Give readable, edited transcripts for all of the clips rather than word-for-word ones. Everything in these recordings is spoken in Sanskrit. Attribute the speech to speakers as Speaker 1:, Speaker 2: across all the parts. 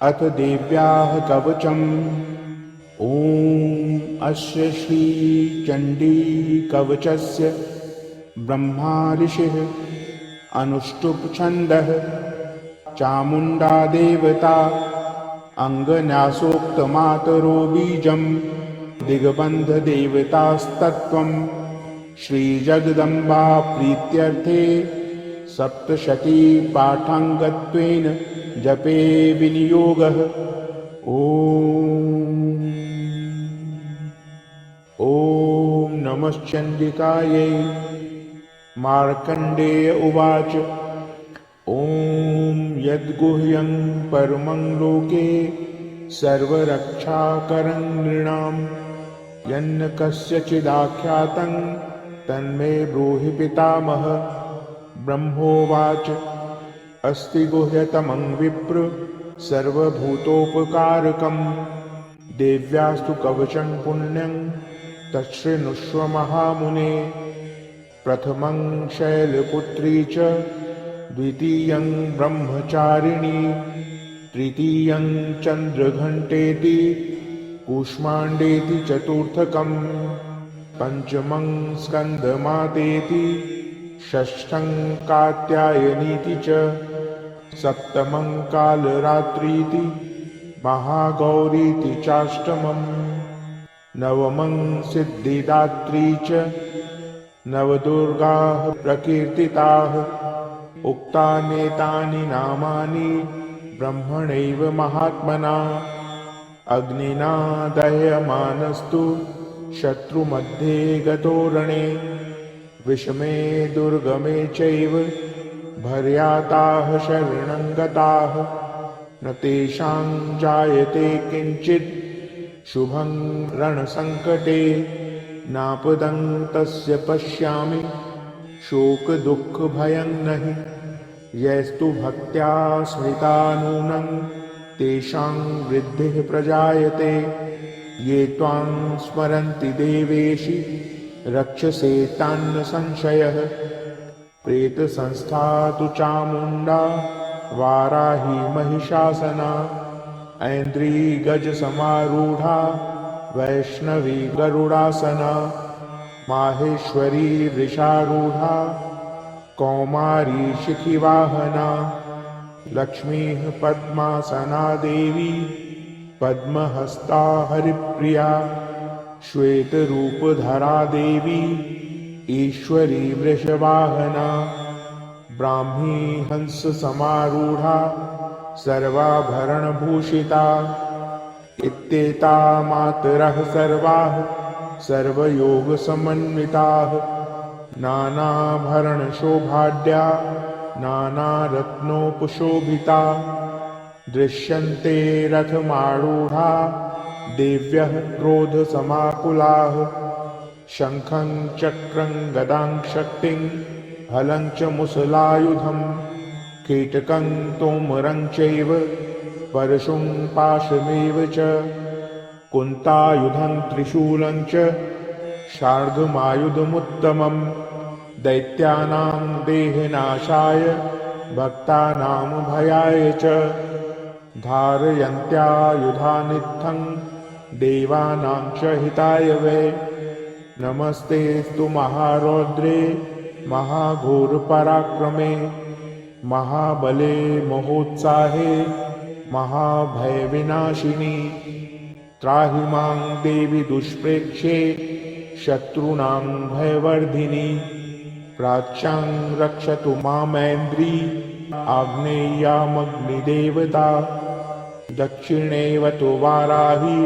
Speaker 1: अथ देव्याः कवचम्। अस्य श्रीचण्डीकवचस्य ब्रह्मा ऋषिः अनुष्टुप् छन्दः चामुण्डा देवता अङ्गन्यासोक्तमातरो बीजं दिग्बन्धदेवतास्तत्त्वं श्रीजगदम्बा प्रीत्यर्थे सप्तशती पाठाङ्गत्वेन जपे विनियोगः। ॐ नमश्चण्डिकायै। मार्कण्डेय उवाच। यद्गुह्यं परमं लोके सर्वरक्षाकरं नृणां यन्न कस्यचिदाख्यातं तन्मे ब्रूहि पितामह। ब्रह्मोवाच। अस्ति गुह्यतमं विप्र सर्वभूतोपकारकं देव्यास्तु कवचं पुण्यं तच्छृणुष्व महामुने। प्रथमं शैलपुत्री च द्वितीयं ब्रह्मचारिणी तृतीयं चन्द्रघण्टेति कूष्माण्डेति चतुर्थकं पञ्चमं स्कन्दमातेति षष्ठं कात्यायनीति च सप्तमं कालरात्रीति महागौरीति चाष्टमं नवमं सिद्धिदात्री च नवदुर्गाः प्रकीर्तिताः। उक्तान्येतानि नामानि ब्रह्मणैव महात्मना अग्निना दह्यमानस्तु शत्रुमध्ये गतो रणे विषमे दुर्गमे चैव भर्याताः शरणं गताः न तेषां जायते किञ्चित् शुभं रणसङ्कटे नापदं तस्य पश्यामि शोकदुःखभयं नहि। यैस्तु भक्त्या स्मृता नूनं तेषां वृद्धिः प्रजायते ये त्वां स्मरन्ति देवेशि रक्षसे तान्न संशयः। प्रेतसंस्था तु चामुण्डा वाराही महिषासना ऐन्द्री गजसमारूढा वैष्णवी गरुडासना माहेश्वरी वृषारूढा कौमारी शिखिवाहना लक्ष्मीः पद्मासना देवी पद्महस्ता हरिप्रिया श्वेतरूपधरा देवी ईश्वरी वृषवाहना ब्राह्मी हंससमारूढा सर्वाभरणभूषिता इत्येता मातरः सर्वाः सर्वयोगसमन्विताः नानाभरणशोभाढ्या नानारत्नोपशोभिता दृश्यन्ते रथमारूढा देव्यः क्रोधसमाकुलाः शङ्खं चक्रं गदां शक्तिं हलं च मुसलायुधं कीटकं तोमरं चैव परशुं पाशमेव च कुन्तायुधं त्रिशूलं च शार्दूलायुधमुत्तमं दैत्यानां देहनाशाय भक्तानां भयाय च धारयन्त्यायुधानित्थं देवानां च हिताय वै। नमस्तेस्तु महारौद्रे महाघोरपराक्रमे महाबले महोत्साहे महाभयविनाशिनी त्राहि मां देवि दुष्प्रेक्षे शत्रूणां भयवर्धिनी प्राच्यां रक्षतु मामैन्द्री आग्नेय्यामग्निदेवता दक्षिणेवतु वाराही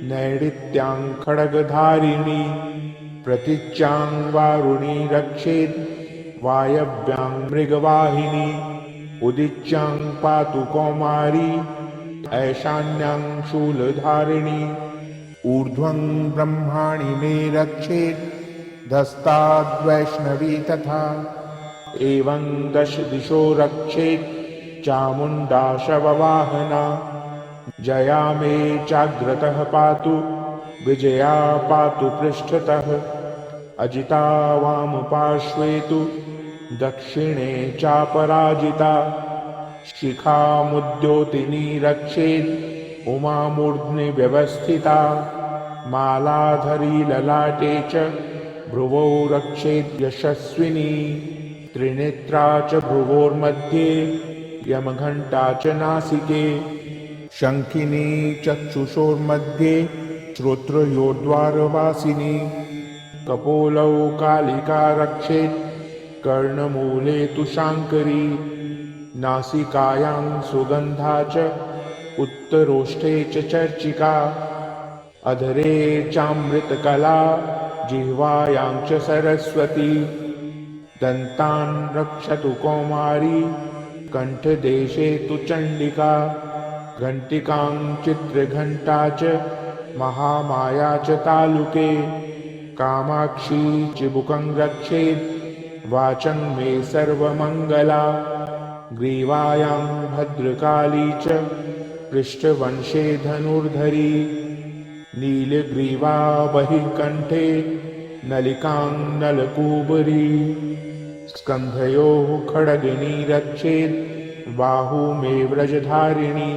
Speaker 1: नैऋत्यां खड्गधारिणी प्रतीच्यां वारुणी रक्षेत् वायव्यां मृगवाहिनी उदिच्यां पातु कौमारी ऐशान्यां शूलधारिणी ऊर्ध्वं ब्रह्माणि मे रक्षेत् धस्ताद्वैष्णवी तथा एवं दश दिशो रक्षेत् चामुण्डा शववाहना जया मे चाग्रतः पातु विजया पातु पृष्ठतः अजिता वामपार्श्वे तु दक्षिणे चापराजिता शिखामुद्योतिनी रक्षेत् उमामूर्ध्नि व्यवस्थिता मालाधरी ललाटे च भ्रुवौ रक्षेत् यशस्विनी त्रिनेत्रा च भ्रुवोर्मध्ये यमघण्टा च नासिके शङ्खिनी चक्षुषोर्मध्ये श्रोत्रयोर्द्वारवासिनी कपोलौ कालिका रक्षेत् कर्णमूले तु शाङ्करी नासिकायां सुगन्धा च उत्तरोष्ठे च चर्चिका अधरे चामृतकला जिह्वायां च सरस्वती दन्तान् रक्षतु कौमारी कण्ठदेशे तु चण्डिका घण्टिकां चित्रघण्टा च महामाया च तालुके कामाक्षी चिबुकं रक्षेत् वाचं मे सर्वमङ्गला ग्रीवायां भद्रकाली च पृष्ठवंशे धनुर्धरी नीलग्रीवा बहिःकण्ठे नलिकां नलकूबरी स्कन्धयोः खड्गिनी रक्षेत् बाहू मे व्रजधारिणी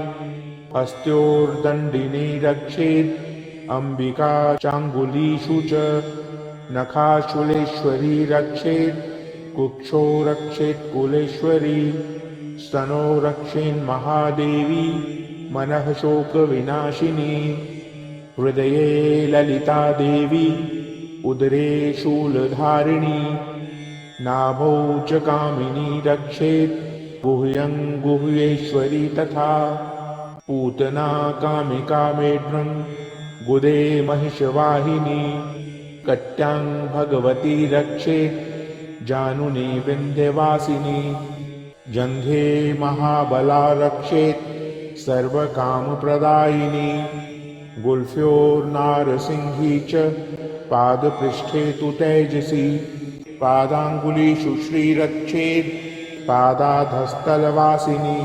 Speaker 1: हस्तयोर्दण्डिनी रक्षेत् अम्बिका चाङ्गुलीषु च नखाशूलेश्वरी रक्षेत् कुक्षो रक्षेत् कुलेश्वरी स्तनो रक्षेन्महादेवी मनः शोकविनाशिनी हृदये ललिता देवी उदरे शूलधारिणी नाभौ च कामिनी रक्षेत् गुह्यं गुह्येश्वरी तथा पूतना कामिका मेढ्रं गुदे महिषवाहिनी कट्यां भगवती रक्षेत् जानुनी विन्ध्यवासिनी जङ्घे महाबला रक्षेत् सर्वकामप्रदायिनी गुल्फ्योर्नारसिंही च पादपृष्ठे तु तेजसी पादाङ्गुलीषु श्रीरक्षेत् पादाधस्तलवासिनी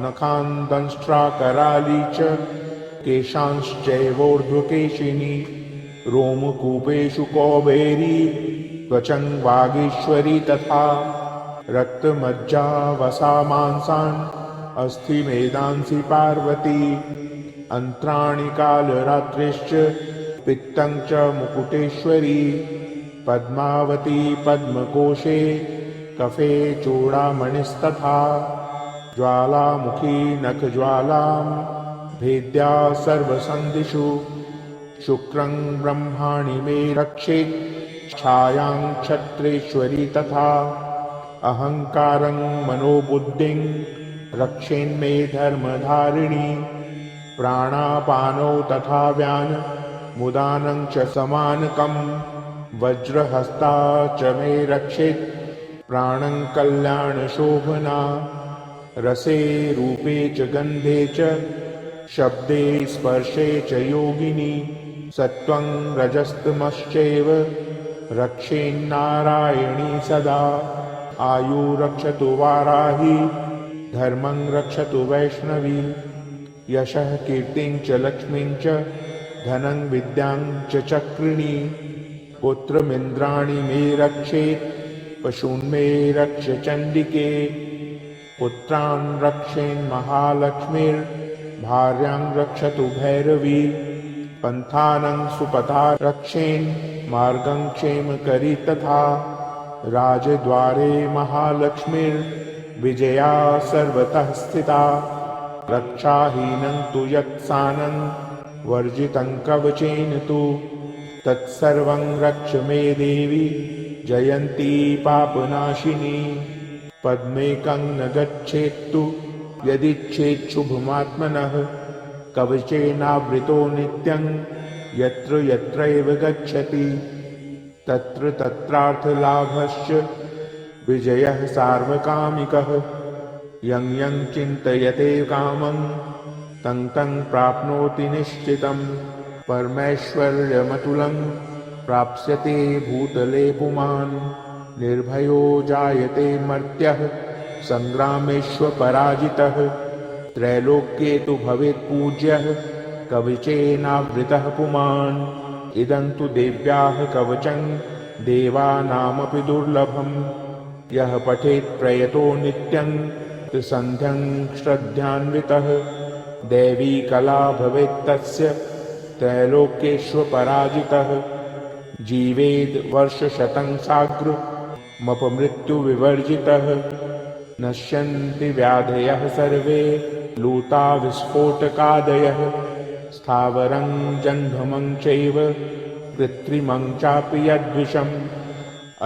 Speaker 1: नखान् दंष्ट्राकराली च केशांश्चैवोर्ध्वकेशिनी रोमकूपेषु कौबेरी त्वचं वागीश्वरी तथा रक्तमज्जा वसा मांसान् अस्थिमेदांसि पार्वती अन्त्राणि कालरात्रिश्च पित्तं च मुकुटेश्वरी पद्मावती पद्मकोशे कफे चूडामणिस्तथा ज्वालामुखी नखज्वालां भेद्या सर्वसन्धिषु शुक्रं ब्रह्माणि मे रक्षेत् छायां क्षत्रेश्वरी तथा अहङ्कारं मनोबुद्धिं रक्षेन्मे धर्मधारिणी प्राणापानौ तथा व्यान मुदानं च समानकं वज्रहस्ता च मे रक्षेत् प्राणं कल्याणशोभना रसे रूपे च गन्धे च शब्दे स्पर्शे च योगिनी सत्त्वं रजस्तमश्चैव रक्षेन्नारायणी सदा आयु रक्षतु वाराही धर्मं रक्षतु वैष्णवी यशः कीर्तिं च लक्ष्मीं च धनं विद्यां च चक्रिणी पुत्रमिन्द्राणि मे रक्षेत् पशून् मे रक्ष चण्डिके पुत्रान् रक्षेन्महालक्ष्मीर्भार्यां रक्षतु भैरवी पन्थानं सुपथा रक्षेन् मार्गं क्षेमकरी तथा राजद्वारे महालक्ष्मीर्विजया सर्वतः स्थिता रक्षाहीनं तु यत्सानं वर्जितं कवचेन तु तत्सर्वं रक्ष मे देवी जयन्ती पापनाशिनी पद्मेकं न गच्छेत्तु यदिच्छेच्छुभमात्मनः कवचेनावृतो नित्यं यत्र यत्रैव गच्छति तत्र तत्रार्थलाभश्च विजयः सार्वकामिकः यं यं चिन्तयते कामं तं तं प्राप्नोति निश्चितं परमैश्वर्यमतुलं प्राप्स्यते भूतले पुमान् निर्भयो जायते मर्त्यः सङ्ग्रामेष्वपराजितः त्रैलोक्ये तु भवेत् पूज्यः कवचेनावृतः पुमान् इदं तु देव्याः कवचं देवानामपि दुर्लभम् यः पठेत् प्रयतो नित्यं त्रिसन्ध्यं श्रद्धान्वितः दैवी कला भवेत् तस्य त्रैलोक्येष्वपराजितः जीवेद् वर्षशतं साग्रमपमृत्युविवर्जितः नश्यन्ति व्याधयः सर्वे लूता विस्फोटकादयः स्थावरं जङ्गमं चैव कृत्रिमं चापि यद्विषम्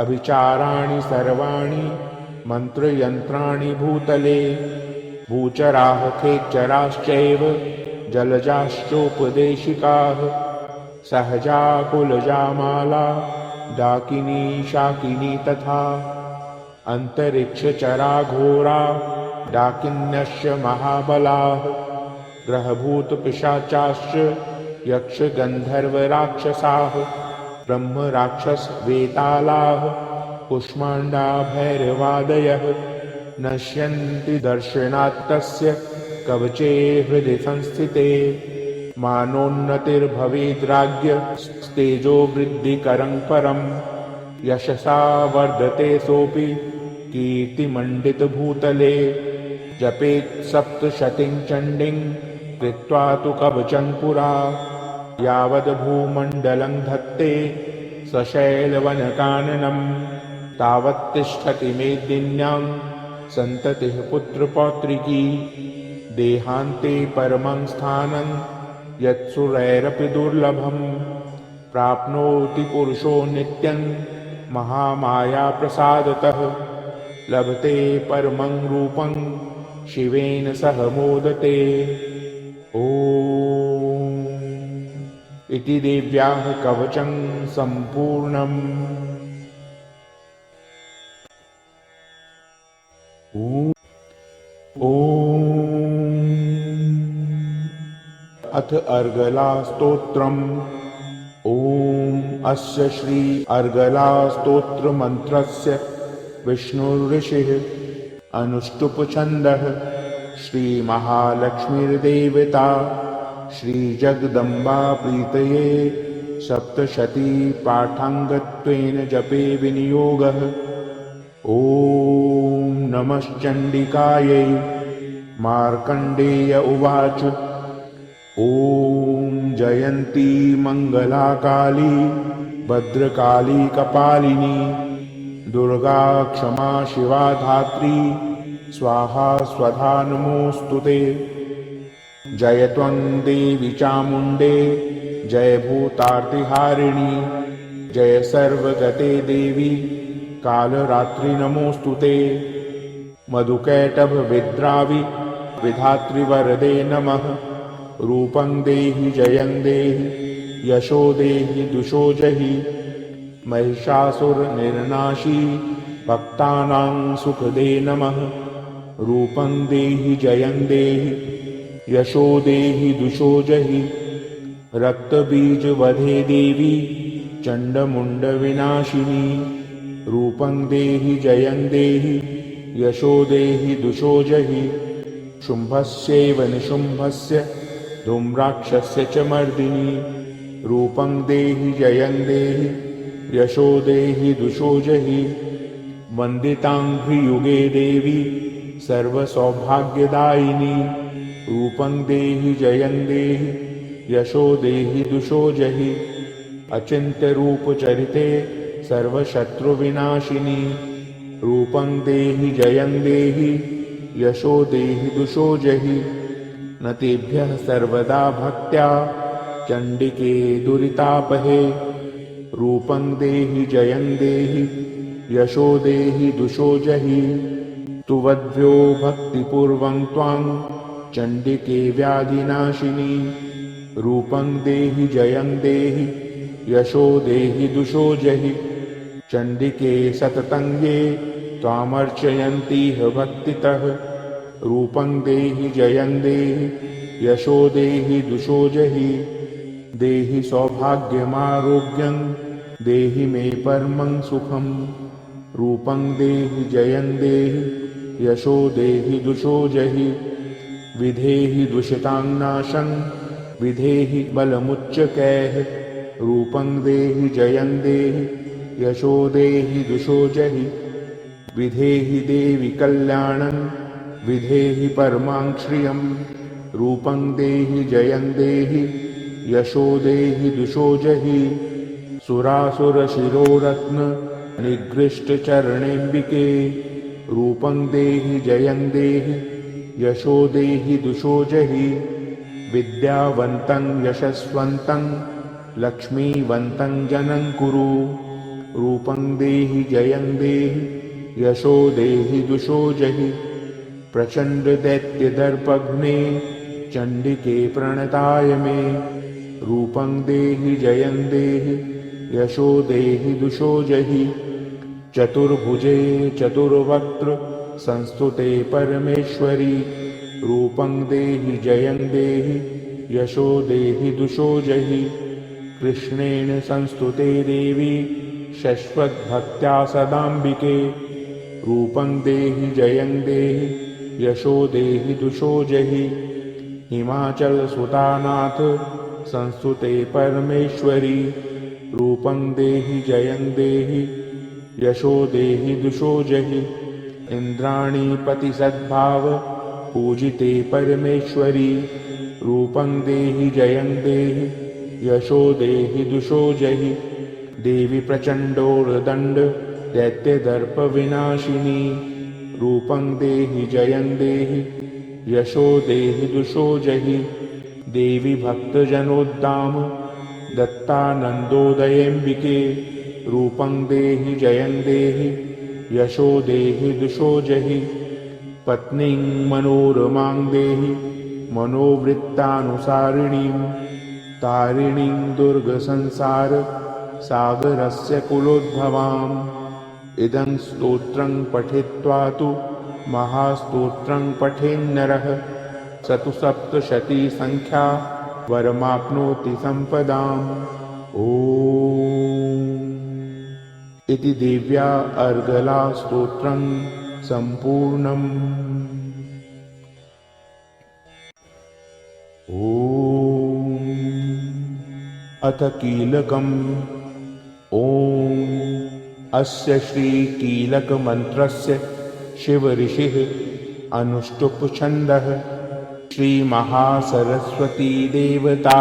Speaker 1: अभिचाराणि सर्वाणि मन्त्रयन्त्राणि भूतले भूचराः खेचराश्चैव जलजाश्चोपदेशिकाः सहजा कुलजा माला डाकिनी शाकिनी तथा अन्तरिक्षचरा घोरा डाकिन्यश्च महाबलाः ग्रहभूतपिशाचाश्च यक्षगन्धर्वराक्षसाः ब्रह्मराक्षसवेतालाः कुष्माण्डा भैरवादयः नश्यन्ति दर्शनात् तस्य कवचे हृदि संस्थिते मानोन्नतिर्भवेद्राज्ञ स्तेजो वृद्धिकरं परं यशसा वर्धते सोऽपि कीर्तिमण्डितभूतले जपेत् सप्तशतीं चण्डीं कृत्वा तु कवचं पुरा यावद्भूमण्डलं धत्ते सशैलवनकाननं तावत्तिष्ठति मेदिन्यां सन्ततिः पुत्रपौत्रिकी देहान्ते परमं स्थानं यत्सुरैरपि दुर्लभं प्राप्नोति पुरुषो नित्यं महामायाप्रसादतः लभते परमं रूपं शिवेन सह मोदते। ॐ इति देव्याः कवचं सम्पूर्णम्। ॐ अथ अर्गला स्तोत्रम्। ॐ अस्य श्री अर्गला स्तोत्र मंत्रस्य विष्णुर्ऋषिः अनुष्टुप छन्दः श्री महालक्ष्मीर्देवता श्री जगदम्बा प्रीतये सप्तशती पाठाङ्गत्वेन जपे विनियोगः। ॐ नमश्चण्डिकायै। मार्कण्डेय उवाच ॐ जयन्ती मङ्गला काली भद्रकाली कपालिनी दुर्गा क्षमा शिवा धात्री स्वाहा स्वधा नमोऽस्तुते। जय त्वं देवी चामुण्डे जय भूतार्तिहारिणी जय सर्वगते देवी कालरात्रि नमोऽस्तुते। मधुकैटभ विद्रावि विधात्री वरदे नमः। रूपं देहि जयं देहि यशो देहि दुषो जहि महिषासुरनिर्नाशी भक्तानां सुखदे नमः। रूपं देहि जयं देहि यशो देहि दुषो जहि रक्तबीजवधे देवी चण्डमुण्डविनाशिनी। रूपं देहि जयं देहि यशो देहि दुषो जहि शुम्भस्यैव निशुम्भस्य धूम्राक्षस्य च मर्दिनी। रूपं देहि जयं देहि यशो देहि दुषो जहि वन्दिताङ्घ्रियुगे देवी सर्वसौभाग्यदायिनी। रूपं देहि जयं देहि यशो देहि दुषो जहि अचिन्त्यरूपचरिते सर्वशत्रुविनाशिनी। रूपं देहि जयं देहि यशो देहि दुषो जहि न तेभ्यः सर्वदा भक्त्या चण्डिके दुरितापहे। रूपं देहि जयं देहि यशो देहि दुषो जहि तुवद्भ्यो भक्तिपूर्वं त्वां चण्डिके व्याधिनाशिनी। रूपं देहि जयं देहि यशो देहि दुषो जहि चण्डिके सततं ये त्वामर्चयन्तीह भक्तितः। रूपं देहि जयं देहि यशो देहि दुषो जहि देहि सौभाग्यमारोग्यं देहि मे परमं सुखं। रूपं देहि जयं देहि यशो देहि दुषो जहि विधेहि दुषितां नाशं विधेहि बलमुच्चकैः। रूपं देहि जयं देहि यशो देहि दुषो जहि विधेहि देवि कल्याणं विधेहि परमां श्रियं रूपं देहि जयं देहि यशो देहि दुषो जहि सुरासुरशिरोरत्न निगृष्टचरणेऽम्बिके रूपं देहि जयं देहि यशो देहि दुषो जहि विद्यावन्तं यशस्वन्तं लक्ष्मीवन्तं जनं कुरु रूपं देहि जयं देहि यशो देहि दुषो जहि प्रचण्डदैत्यदर्पघ्ने चण्डिके प्रणताय मे रूपं देहि जयं देहि यशो देहि दुषो जहि चतुर्भुजे चतुर्वक्त्र संस्तुते परमेश्वरी रूपं देहि जयं देहि यशो देहि दुषो जहि कृष्णेन संस्तुते देवी शश्वद्भक्त्या सदाम्बिके रूपं देहि जयं देहि यशो देहि दुषो जहि हिमाचलसुतानाथ संस्तुते परमेश्वरी रूपं देहि जयं देहि यशो देहि दुषो जहि इन्द्राणीपति सद्भाव पूजिते परमेश्वरी रूपं देहि जयं देहि यशो देहि दुषो जहि देवी प्रचण्डोर्दण्ड दैत्यदर्प विनाशिनी रूपं देहि जयं देहि यशो देहि दुषो जहि देवी भक्तजनोद्दाम दत्तानन्दोदयेऽम्बिके रूपं देहि जयं देहि यशो देहि दुषो जहि पत्नीं मनोरमां देहि मनोवृत्तानुसारिणीं तारिणीं दुर्गसंसार सागरस्य कुलोद्भवाम् इदं स्तोत्रं पठित्वा तु महास्तोत्रं पठेन्नरः स तु सप्तशतीसङ्ख्या वरमाप्नोति सम्पदाम् ॐ इति देव्या अर्गला स्तोत्रं सम्पूर्णम्। ॐ अथ कीलकम्। ॐ अस्य श्रीकीलकमन्त्रस्य शिवऋषिः अनुष्टुप् छन्दः श्रीमहासरस्वती देवता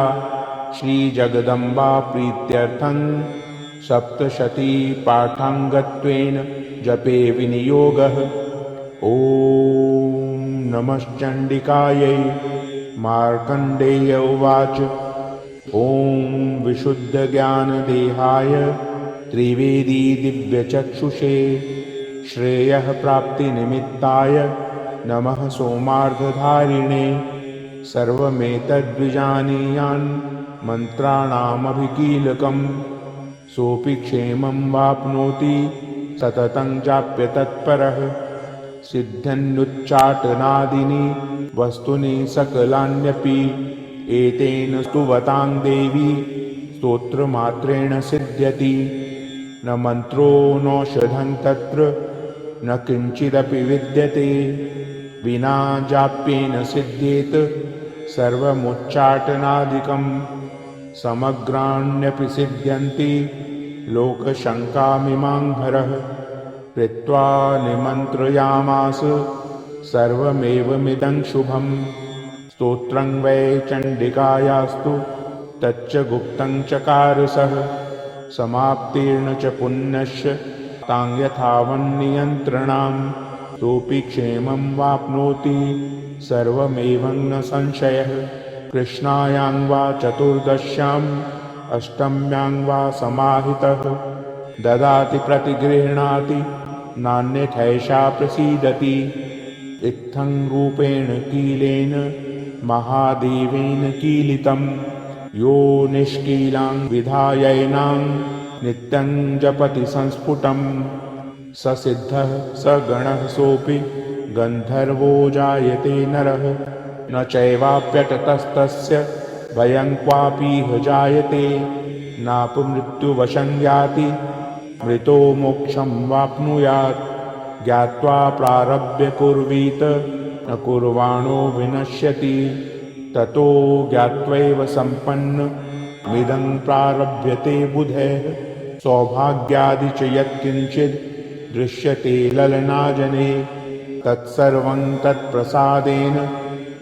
Speaker 1: श्रीजगदम्बा प्रीत्यर्थं सप्तशती पाठाङ्गत्वेन जपे विनियोगः। ॐ नमश्चण्डिकायै। मार्कण्डेय उवाच ॐ विशुद्धज्ञानदेहाय त्रिवेदी दिव्यचक्षुषे श्रेयः प्राप्तिनिमित्ताय नमः सोमार्धधारिणे सर्वमेतद्विजानीयान् मन्त्राणामभिकीलकम् सोऽपि क्षेमं वाप्नोति सततं जाप्यतत्परः सिद्ध्यन्नुच्चाटनादीनि वस्तुनि सकलान्यपि एतेन स्तुवतां देवी स्तोत्रमात्रेण सिद्ध्यति न मन्त्रो नौषधं तत्र न किञ्चिदपि विद्यते विना जाप्येन सिद्ध्येत सर्वमुच्चाटनादिकम् समग्राण्यपि सिद्ध्यन्ति लोकशङ्कामिमां हरः कृत्वा निमन्त्रयामास सर्वमेवमिदं शुभम् स्तोत्रं वै चण्डिकायास्तु तच्च गुप्तं चकार सः समाप्तेर्न च पुण्यश्च तां यथावन्नियन्त्रणां सोऽपि क्षेमं वाप्नोति सर्वमेवं न संशयः कृष्णायां वा चतुर्दश्याम् अष्टम्यां वा समाहितः ददाति प्रतिगृह्णाति नान्यथैषा प्रसीदति इत्थं रूपेण कीलेन महादेवेन कीलितं यो निष्कीलां विधायैनां नित्यं जपति संस्फुटं स सिद्धः स गणः सोऽपि गन्धर्वो जायते नरः न चैवाप्यटतस्तस्य भयं क्वापीह जायते नापमृत्युवशं याति मृतो मोक्षं वाप्नुयात् ज्ञात्वा प्रारभ्य कुर्वीत न कुर्वाणो विनश्यति ततो ज्ञात्वैव सम्पन्नमिदं प्रारभ्यते बुधैः सौभाग्यादि च यत्किञ्चित् दृश्यते ललनाजने तत्सर्वं तत्प्रसादेन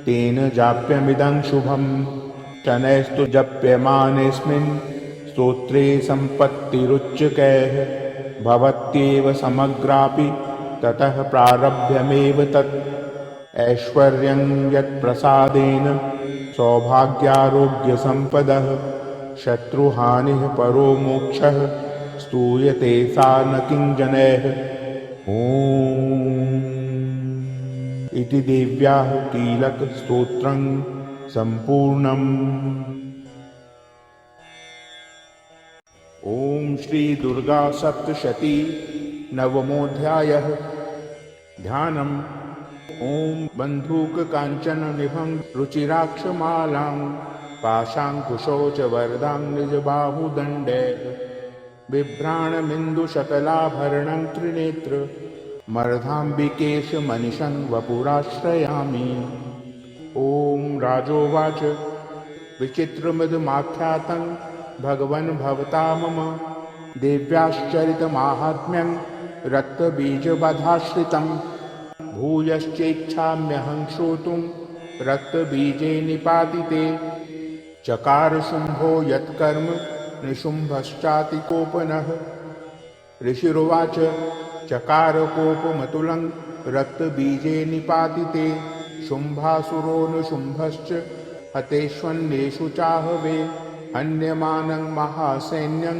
Speaker 1: तेन जाप्यमिदं शुभम् शनैस्तु जप्यमानेऽस्मिन् स्तोत्रे सम्पत्तिरुच्यकैः भवत्येव समग्रापि ततः प्रारभ्यमेव तत् ऐश्वर्यं यत्प्रसादेन सौभाग्यारोग्यसम्पदः शत्रुहानिः परो मोक्षः स्तूयते सा न किञ्जनैः ॐ इति देव्याः कीलकस्तोत्रं सम्पूर्णम्। ॐ श्री दुर्गा सप्तशती नवमोऽध्यायः। ध्यानम्। ॐ बन्धूककाञ्चननिभं रुचिराक्षमालां पाशाङ्कुशौ च वरदां निजबाहुदण्डैः बिभ्राणमिन्दुशकलाभरणं त्रिनेत्र मर्धाम्बिकेशमनिशं वपुराश्रयामि। ॐ राजोवाच विचित्रमिदमाख्यातं भगवन् भवता मम देव्याश्चरितमाहात्म्यं रक्तबीजवधाश्रितं भूयश्चेच्छाम्यहं श्रोतुं रक्तबीजे निपातिते चकार शुम्भो यत्कर्म निशुम्भश्चातिकोपनः। ऋषिरुवाच चकारकोपमतुलं रक्तबीजे निपातिते शुम्भासुरो निशुम्भश्च हतेष्वन्येषु चाहवे हन्यमानं महासैन्यं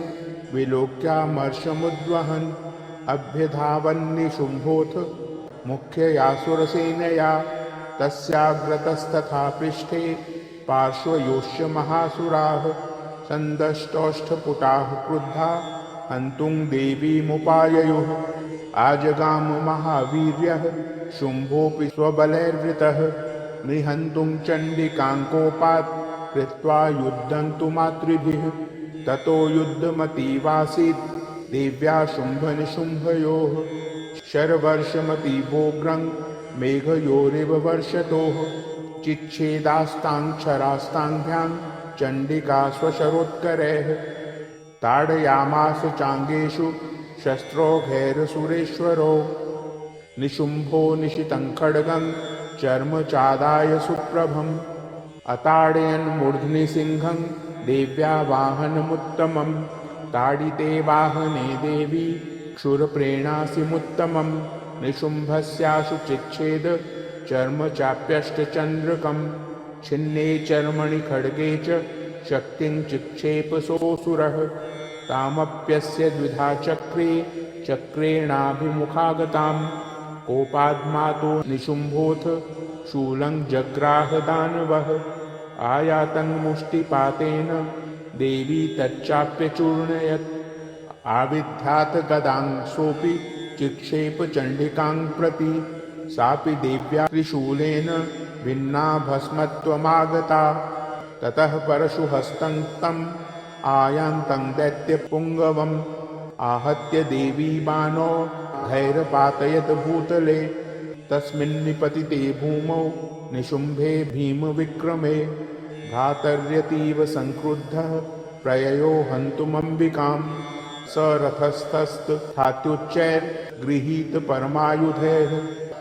Speaker 1: विलोक्यामर्षमुद्वहन् अभ्यधावन्निशुम्भोऽथ मुख्ययासुरसेनया तस्याग्रतस्तथा पृष्ठे पार्श्वयोश्च महासुराः सन्दष्टौष्ठपुटाः क्रुद्धा हन्तुं देवीमुपाययुः आजगाम महावीर्यः शुम्भोऽपि स्वबलैर्वृतः निहन्तुं चण्डिकाङ्कोपात् कृत्वा युद्धं तु मातृभिः ततो युद्धमतीवासीत् देव्या शुम्भनिशुम्भयोः शरवर्षमतीवोग्रं मेघयोरिव वर्षतोः चिच्छेदास्ताङ्क्षरास्ताङ्भ्यां चण्डिका स्वशरोत्करैः ताडयामास चाङ्गेषु शस्त्रौघैरसुरेश्वरो निशुम्भो निशितं खड्गं चर्मचादाय सुप्रभम् अताडयन् मूर्ध्नि सिंहं देव्या वाहनमुत्तमं ताडिते वाहने देवी क्षुरप्रेणासिमुत्तमं निशुम्भस्याशु चिच्छेद चर्मचाप्यष्टचन्द्रकं छिन्ने चर्मणि खड्गे च शक्तिं चिक्षेपसोऽसुरः तामप्यस्य द्विधा चक्रे चक्रेणाभिमुखागतां कोपाद्मातो निशुम्भोऽथ शूलं जग्राह दानवः आयातं मुष्टिपातेन देवी तच्चाप्यचूर्णयत् आविध्यात् गदां सोऽपि चिक्षेप चण्डिकां प्रति सापि देव्या त्रिशूलेन भिन्ना भस्मत्वमागता ततः परशुहस्तं तम् आयान्तं दैत्यपुङ्गवम् आहत्य देवी बाणो धैर्यपातयत् भूतले तस्मिन्निपतिते भूमौ निशुम्भे भीमविक्रमे भ्रातर्यतीव संक्रुद्धः प्रययो हन्तुमम्बिकां स रथस्थस्थात्युच्चैर्गृहीत परमायुधैः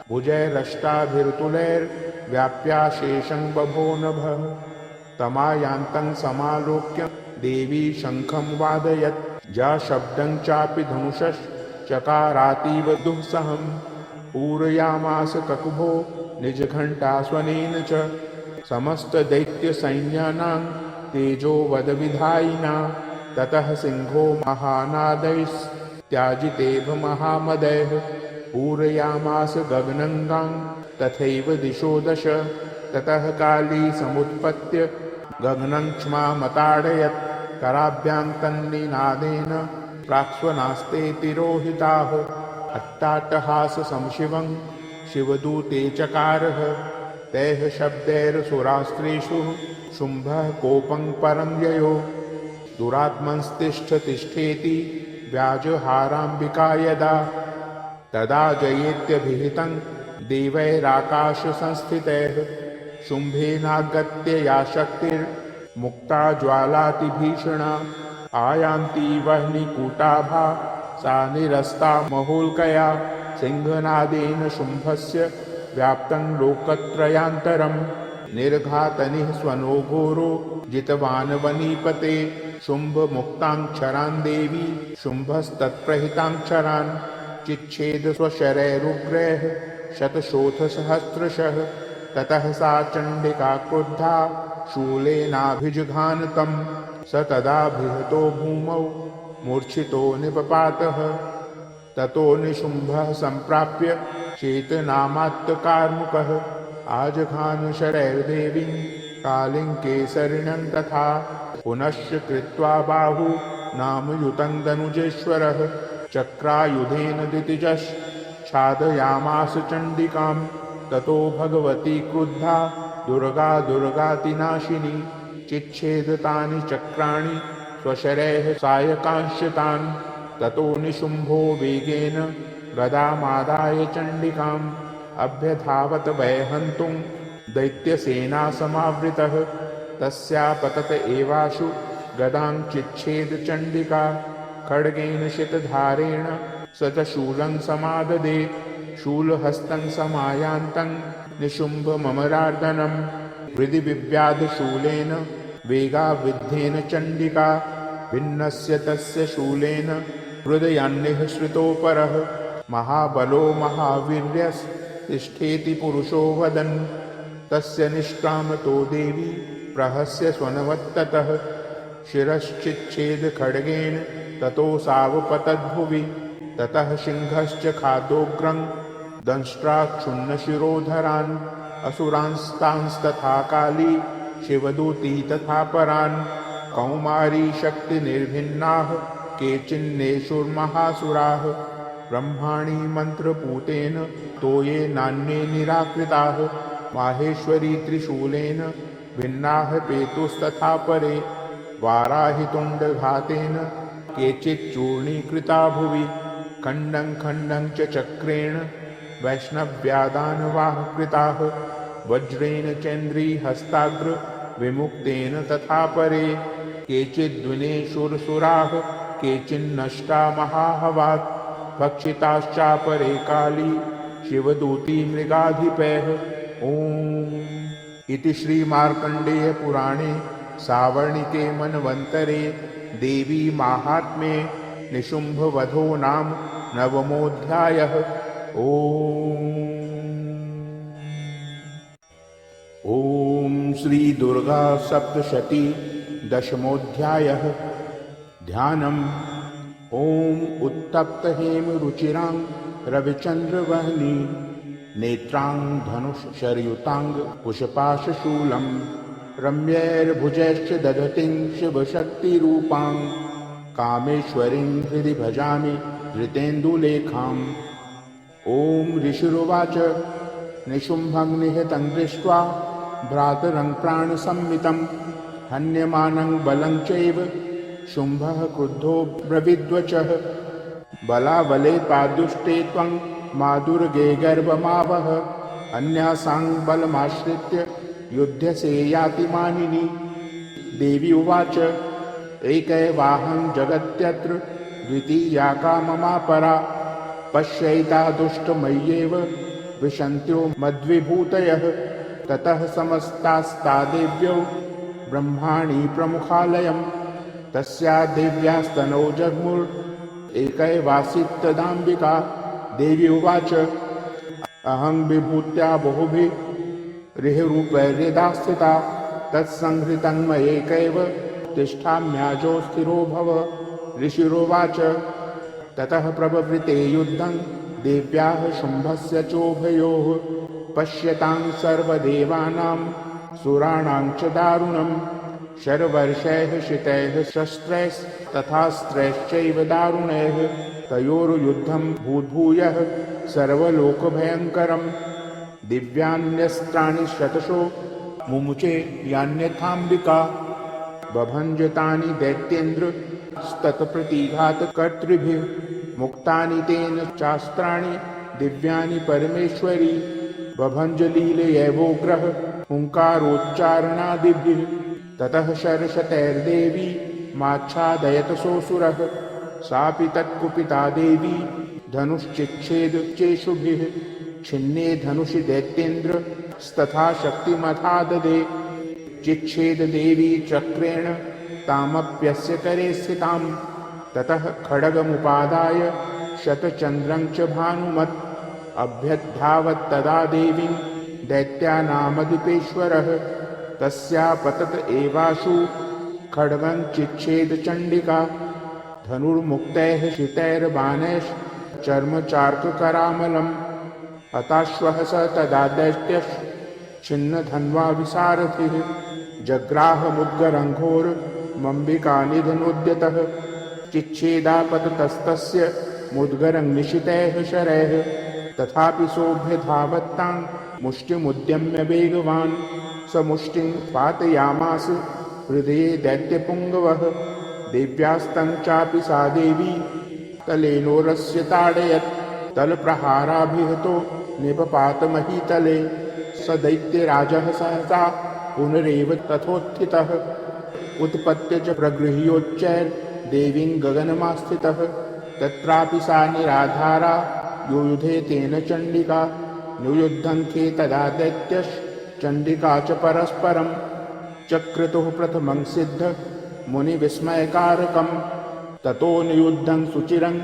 Speaker 1: भुजैरष्टाभिर्तुलैर्व्याप्याशेषं बभो नभः तमायान्तं समालोक्य देवी शङ्खं वादयत् जाशब्दं चापि धनुषश्चकारातीव दुःसहम् पूरयामास ककुभो निजघण्टास्वनेन च समस्तदैत्यसैन्यानां तेजोवदविधायिना ततः सिंहो महानादैस्त्याजितेभ महामदैः पूरयामास गगनङ्गां तथैव दिशो दश ततः काली समुत्पत्य गगनं क्ष्मामताडयत् कराभ्यां तन्निनादेन प्राक्स्वनास्ते तिरोहिताः अट्टाट्टहाससंशिवं शिवदूते चकारः तैः शब्दैरसुरास्त्रेषु शुम्भः कोपं परं ययो दुरात्मंस्तिष्ठतिष्ठेति व्याजहाराम्बिका यदा तदा जयेत्यभिहितं देवैराकाशसंस्थितैः शुम्भेनागत्य या शक्तिर्मुक्ता ज्वालातिभीषणा आयान्ति वह्निकूटाभा सा निरस्ता महोल्कया सिंहनादेन शुम्भस्य व्याप्तं लोकत्रयान्तरम् निर्घातनिः स्वनो घोरो जितवान् वनीपते शुम्भमुक्ताङ्क्षरान् देवी शुम्भस्तत्प्रहिताङ्क्षरान् चिच्छेद स्वशरैरुग्रैः शतशोथसहस्रशः ततः सा चण्डिका क्रुद्धा शूलेनाभिजघान तं स तदा बृहतो भूमौ मूर्छितो निपपातः ततो निशुम्भः सम्प्राप्य चेतनामात्तकार्मुकः आजघान शरैर्देवीं कालिं केसरिणं तथा पुनश्च कृत्वा बाहु नामयुतं दनुजेश्वरः चक्रायुधेन दितिजश्छादयामास चण्डिकां ततो भगवती क्रुद्धा दुर्गा दुर्गातिनाशिनी चिच्छेदतानि चक्राणि स्वशरैः सायकांश्यतान् ततो निशुम्भो वेगेन गदामादाय चण्डिकाम् अभ्यधावत वैहन्तुं दैत्यसेनासमावृतः तस्या पतत एवाशु गदां चिच्छेद चण्डिका खड्गेन शितधारेण स च शूलं समाददे शूलहस्तं समायान्तं निशुम्भममरार्दनं हृदि विव्याध शूलेन वेगाविद्धेन चण्डिका भिन्नस्य तस्य शूलेन हृदयान्निः श्रितोपरः महाबलो महावीर्यस्तिष्ठेति पुरुषो वदन् तस्य निष्क्रामतो देवी प्रहस्य स्वनवत्ततः शिरश्चिच्छेद खड्गेन ततो सावपतद्भुवि ततः सिंहश्च खादोग्रं दंष्ट्राक्षुण्णशिरोधरान् असुरांस्तांस्तथा काली शिवदूती तथा परान् कौमारी शक्तिनिर्भिन्नाः केचिन्नेषुर्महासुराः ब्रह्माणि मन्त्रपूतेन तोये नान्ये निराकृताः माहेश्वरी त्रिशूलेन भिन्नाः पेतुस्तथा परे वाराहितुण्डघातेन केचिच्चूर्णीकृता भुवि खण्डं खण्डं च चक्रेण वैष्णव्यादानवाः कृताः वज्रेण चैन्द्रीहस्ताग्र विमुक्तेन तथा परे केचिद्विनेषुरसुराः केचिन्नष्टा महाहवात् भक्षिताश्चापरे काली शिवदूती मृगाधिपैः ॐ इति श्रीमार्कण्डेय पुराणे सावर्णिके मन्वन्तरे देवी माहात्म्ये निशुम्भवधो नाम नवमोऽध्यायः। ॐ श्री दुर्गा सप्तशती दशमोऽध्यायः। ध्यानम्। ॐ उत्तप्त हेम रुचिरां रविचन्द्रवहनी नेत्रां धनुषशरयुतांग कुशपाशशूलं रम्यैर्भुजैश्च दधतीं शिवशक्तिरूपां कामेश्वरीं हृदि भजामि धृतेन्दुलेखाम्। ॐ ऋषिरुवाच निशुम्भं निहतं दृष्ट्वा भ्रातरं प्राणसम्मितं हन्यमानं बलं चैव शुम्भः क्रुद्धो ब्रवीद्वचः बलाबले पादुष्टे त्वं मादुर्गे गर्वमावह अन्यासां बलमाश्रित्य युध्यसे याति मानिनी। देवी उवाच एकैवाहं जगत्यत्र द्वितीया का ममापरा पश्यैता दुष्टमय्येव विशन्त्यो मद्विभूतयः। ततः समस्तास्ता देव्यौ ब्रह्माणि प्रमुखालयं तस्या देव्यास्तनौ जग्मुर् एकैवासीत्तदाम्बिका। देवी उवाच अहं विभूत्या बहुभिः रिहरूपैर्यदा स्थिता तत्संहृतं मयैकैव तिष्ठाम्याजो स्थिरो भव। ऋषिरुवाच ततः प्रववृते युद्धं देव्याः शुम्भस्य चोभयोः पश्यतां सर्वदेवानां सुराणां च दारुणं शरवर्षैः शितैः शस्त्रैस्तथास्त्रैश्चैव दारुणैः तयोर्युद्धं भूद्भूयः सर्वलोकभयङ्करं दिव्यान्यस्त्राणि शतशो मुमुचे यान्यथाम्बिका बभञ्जतानि दैत्येन्द्रस्तत्प्रतिघातकर्तृभिः मुक्तानि तेन चास्त्राणि दिव्यानि परमेश्वरी बभञ्जलीलयैवोग्रः हुङ्कारोच्चारणादिभिः। ततः शर्षतैर्देवी माच्छादयत सोऽसुरः सापि तत्कुपिता देवी धनुश्चिच्छेद चेषुभिः छिन्ने धनुषि दैत्येन्द्र तथा शक्तिमथाददे चिच्छेद देवी चक्रेण तामप्यस्य करे स्थितां ततः खड्गमुपादाय शतचन्द्रं च भानुमत् अभ्यद्धावत्तदा देवीं दैत्यानामधिपेश्वरः तस्या पतत एवाशु खड्गं चिच्छेद चण्डिका धनुर्मुक्तैः शितैर्बाणैश्चर्मचार्ककरामलम् अताश्वः स तदा दैत्यश्छिन्नधन्वा विसारथिः जग्राहमुद्गरङ्घोरमम्बिकानिधनोद्यतः चिच्छेदापततस्तस्य मुद्गरं निशितैः शरैः तथापि सोऽभ्यधावत्तां मुष्टिमुद्यम्य वेगवान् स मुष्टिं पातयामास हृदये दैत्यपुङ्गवः देव्यास्तं चापि सा देवी तलेनोरस्य ताडयत् तलप्रहाराभिहतो निपपातमहीतले स दैत्यराजः सहसा पुनरेव तथोत्थितः उत्पत्य च प्रगृह्योच्चैर्देवीं गगनमास्थितः तत्रापि सा निराधारा युयुधे तेन चण्डिका नियुद्धन्ते तदा दैत्यश्चण्डिका च परस्परं चक्रतुः प्रथमं सिद्ध मुनिविस्मयकारकं ततो नियुद्धं सुचिरं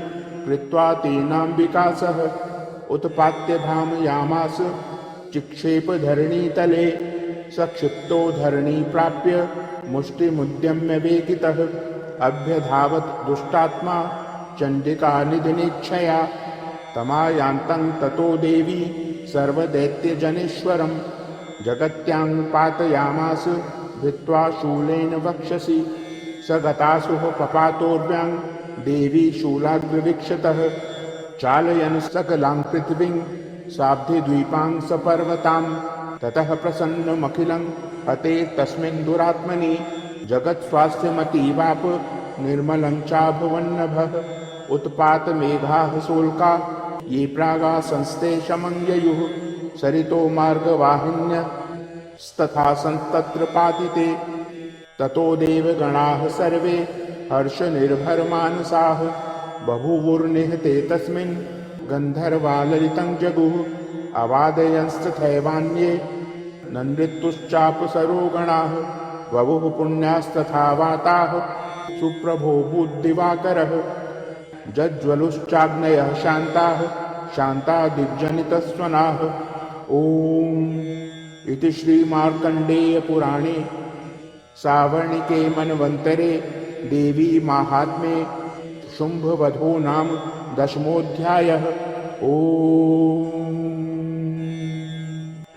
Speaker 1: कृत्वा तेनाम्बिका सह उत्पात्य धामयामास चिक्षेपधरणीतले स क्षिप्तो धरणी प्राप्य मुष्टिमुद्यम्य वेगितः अभ्यधावत् दुष्टात्मा चण्डिकानिधिनेच्छया तमायान्तं ततो देवी सर्वदैत्यजनेश्वरं जगत्यां पातयामास भित्त्वा शूलेन वक्षसि स गतासुः पपातोर्व्यां देवी शूलाग्रवीक्षतः चालयन् सकलां पृथिवीं साब्धिद्वीपां सपर्वतां ततः प्रसन्नमखिलं हते तस्मिन् दुरात्मनि जगत्स्वास्थ्यमतीवाप निर्मलं चाभवन्नभः उत्पातमेघाः शोल्का ये प्रागा संस्ते शमं सरितो मार्गवाहिन्यस्तथा सन्तत्र पातिते ततो देवगणाः सर्वे हर्षनिर्भरमानसाः बभूवुर्निहते तस्मिन् गन्धर्वाललितं जगुः अवादयंस्तथैवान्ये नृत्युश्चापसरो गणाः बभुः पुण्यास्तथा वाताः सुप्रभो बुद्धिवाकरः जज्ज्वलुश्चाग्नयः शान्ताः शान्ता दिग्जनितस्वनाः ॐ इति श्रीमार्कण्डेयपुराणे सावर्णिके मन्वन्तरे देवी माहात्म्ये शुम्भवधो नाम 10मोऽध्यायः। ॐ